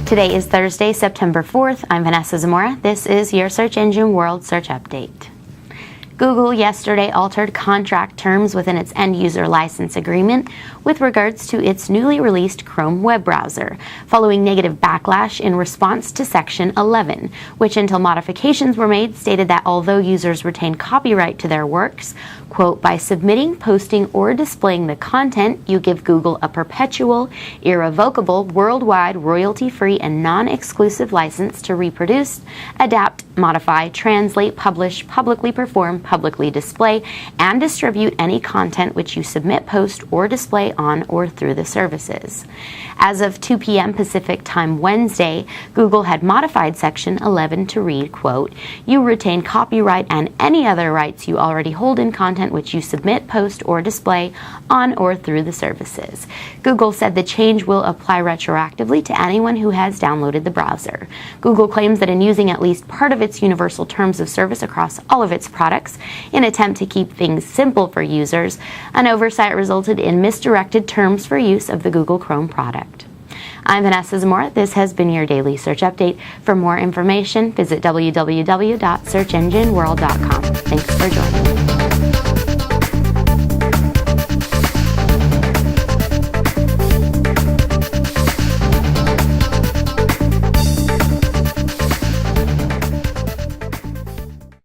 Today is Thursday, September 4th. I'm Vanessa Zamora. This is your Search Engine World Search Update. Google yesterday altered contract terms within its end-user license agreement with regards to its newly released Chrome web browser, following negative backlash in response to Section 11, which, until modifications were made, stated that although users retain copyright to their works, quote, by submitting, posting, or displaying the content, you give Google a perpetual, irrevocable, worldwide, royalty-free, and non-exclusive license to reproduce, adapt, modify, translate, publish, publicly perform, publicly display, and distribute any content which you submit, post, or display on or through the services. As of 2 p.m. Pacific Time Wednesday, Google had modified Section 11 to read, quote, you retain copyright and any other rights you already hold in content which you submit, post, or display on or through the services. Google said the change will apply retroactively to anyone who has downloaded the browser. Google claims that in using at least part of its universal terms of service across all of its products in an attempt to keep things simple for users, an oversight resulted in misdirected terms for use of the Google Chrome product. I'm Vanessa Zamora. This has been your daily search update. For more information, visit www.searchengineworld.com. Thanks for joining me.